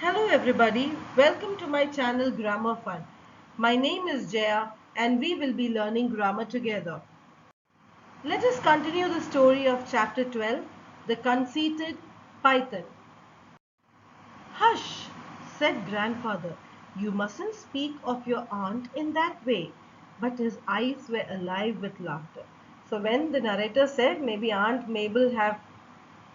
Hello everybody, welcome to my channel Grammar Fun. My name is Jaya and we will be learning grammar together. Let us continue the story of chapter 12, The Conceited Python. Hush, said grandfather, you mustn't speak of your aunt in that way. But his eyes were alive with laughter. So when the narrator said maybe Aunt Mabel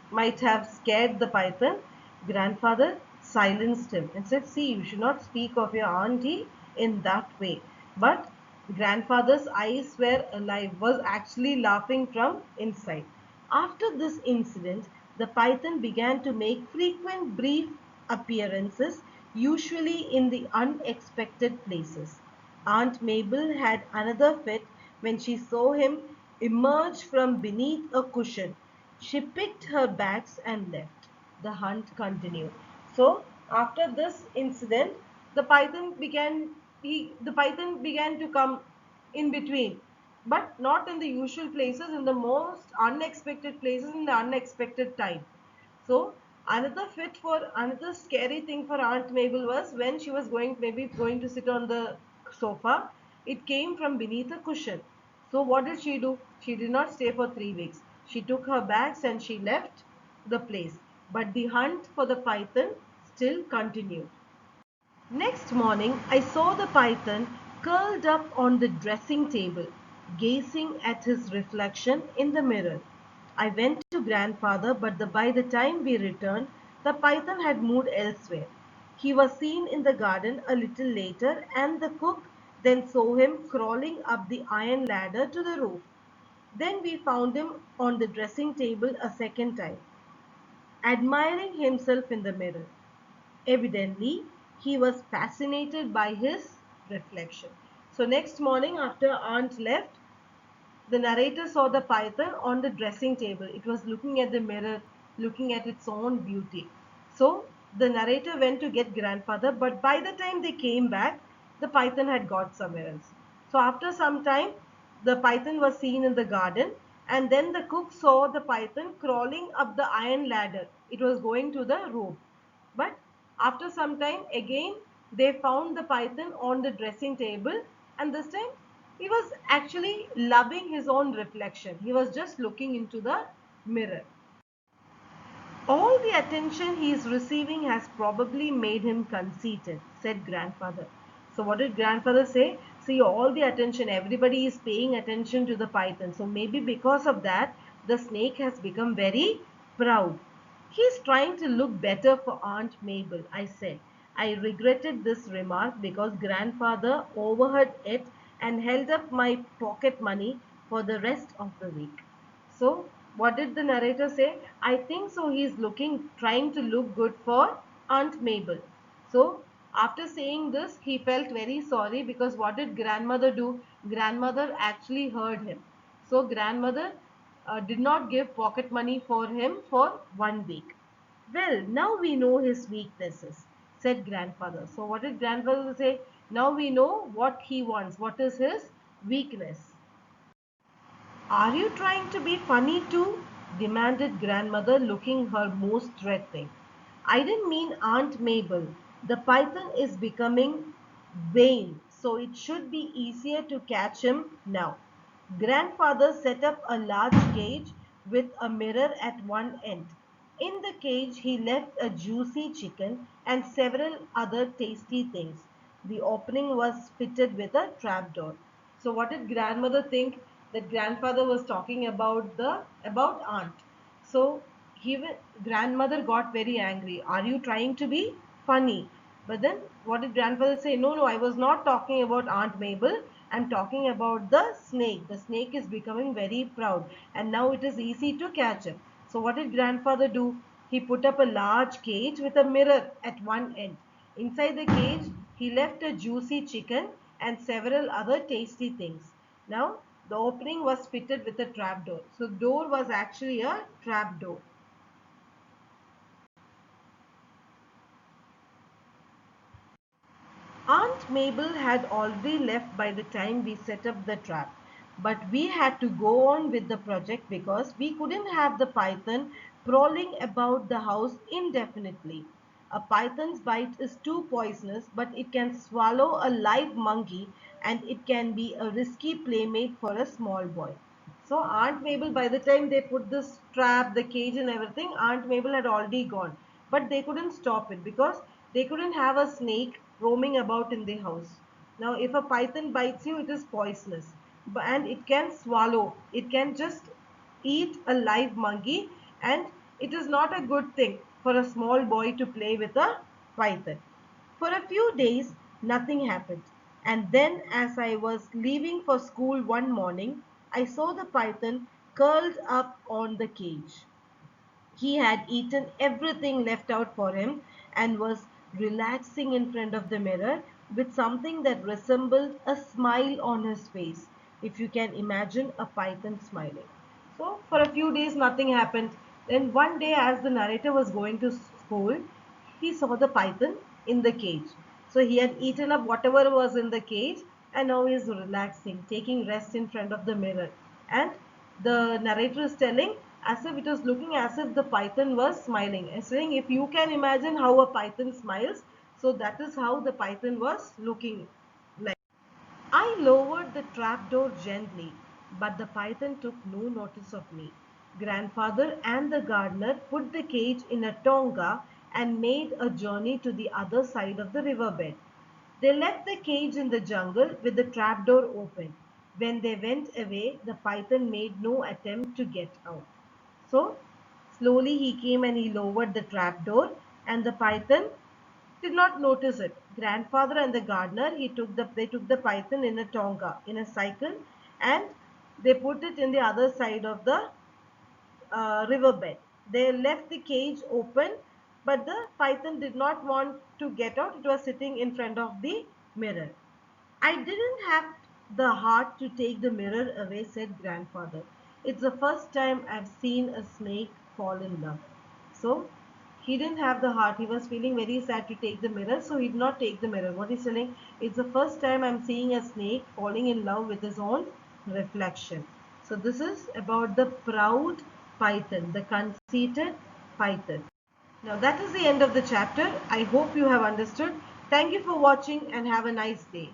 might have scared the python, grandfather silenced him and said, see, you should not speak of your auntie in that way. But grandfather's eyes were alive, was actually laughing from inside. After this incident, the python began to make frequent brief appearances, usually in the unexpected places. Aunt Mabel had another fit when she saw him emerge from beneath a cushion. She picked her bags and left. The hunt continued. So after this incident, the python began to come in between, but not in the usual places, in the most unexpected places, in the unexpected time. So another scary thing for Aunt Mabel was when she was going to sit on the sofa, it came from beneath a cushion. So what did she do? She did not stay for 3 weeks. She took her bags and she left the place. But the hunt for the python still continued. Next morning, I saw the python curled up on the dressing table, gazing at his reflection in the mirror. I went to grandfather, but by the time we returned, the python had moved elsewhere. He was seen in the garden a little later, and the cook then saw him crawling up the iron ladder to the roof. Then we found him on the dressing table a second time, admiring himself in the mirror. Evidently, he was fascinated by his reflection. So next morning after aunt left, the narrator saw the python on the dressing table. It was looking at the mirror, looking at its own beauty. So the narrator went to get grandfather, but by the time they came back, the python had got somewhere else. So after some time, the python was seen in the garden, and then the cook saw the python crawling up the iron ladder. It was going to the roof. But after some time again they found the python on the dressing table, and this time he was actually loving his own reflection. He was just looking into the mirror. All the attention he is receiving has probably made him conceited, said grandfather. So what did grandfather say? See, all the attention, everybody is paying attention to the python. So maybe because of that, the snake has become very proud. He is trying to look better for Aunt Mabel, I said. I regretted this remark because grandfather overheard it and held up my pocket money for the rest of the week. So, what did the narrator say? I think so. He's trying to look good for Aunt Mabel. So, after saying this, he felt very sorry because what did grandmother do? Grandmother actually heard him. So, grandmother did not give pocket money for him for 1 week. Well, now we know his weaknesses, said grandfather. So, what did grandfather say? Now we know what he wants. What is his weakness? Are you trying to be funny too? Demanded grandmother, looking her most threatening. I didn't mean Aunt Mabel. The python is becoming vain, so it should be easier to catch him now. Grandfather set up a large cage with a mirror at one end. In the cage, he left a juicy chicken and several other tasty things. The opening was fitted with a trapdoor. So what did grandmother think? That grandfather was talking about the about aunt. So grandmother got very angry. Are you trying to be funny? But then what did grandfather say? No, no, I was not talking about Aunt Mabel. I'm talking about the snake. The snake is becoming very proud and now it is easy to catch him. So what did grandfather do? He put up a large cage with a mirror at one end. Inside the cage, he left a juicy chicken and several other tasty things. Now, the opening was fitted with a trapdoor. So, the door was actually a trapdoor. Aunt Mabel had already left by the time we set up the trap. But we had to go on with the project because we couldn't have the python prowling about the house indefinitely. A python's bite is too poisonous, but it can swallow a live monkey and it can be a risky playmate for a small boy. So Aunt Mabel, by the time they put this trap, the cage and everything, Aunt Mabel had already gone. But they couldn't stop it because they couldn't have a snake roaming about in the house. Now, if a python bites you, it is poisonous. And it can swallow. It can just eat a live monkey, and it is not a good thing for a small boy to play with a python. For a few days, nothing happened. And then, as I was leaving for school one morning, I saw the python curled up on the cage. He had eaten everything left out for him and was relaxing in front of the mirror with something that resembled a smile on his face, if you can imagine a python smiling. So, for a few days, nothing happened. Then, one day, as the narrator was going to school, he saw the python in the cage. So, he had eaten up whatever was in the cage and now he is relaxing, taking rest in front of the mirror. And the narrator is telling as if it was looking as if the python was smiling, and saying if you can imagine how a python smiles, so that is how the python was looking like. I lowered the trapdoor gently, but the python took no notice of me. Grandfather and the gardener put the cage in a tonga and made a journey to the other side of the riverbed. They left the cage in the jungle with the trapdoor open. When they went away, the python made no attempt to get out. So, slowly he came and he lowered the trapdoor, and the python did not notice it. Grandfather and the gardener, they took the python in a tonga, in a cycle, and they put it in the other side of the riverbed. They left the cage open, but the python did not want to get out. It was sitting in front of the mirror. I didn't have the heart to take the mirror away, said grandfather. It's the first time I've seen a snake fall in love. So he didn't have the heart. He was feeling very sad to take the mirror, so he did not take the mirror. What he's telling, it's the first time I'm seeing a snake falling in love with his own reflection. So this is about the proud python, the conceited python. Now that is the end of the chapter. I hope you have understood. Thank you for watching and have a nice day.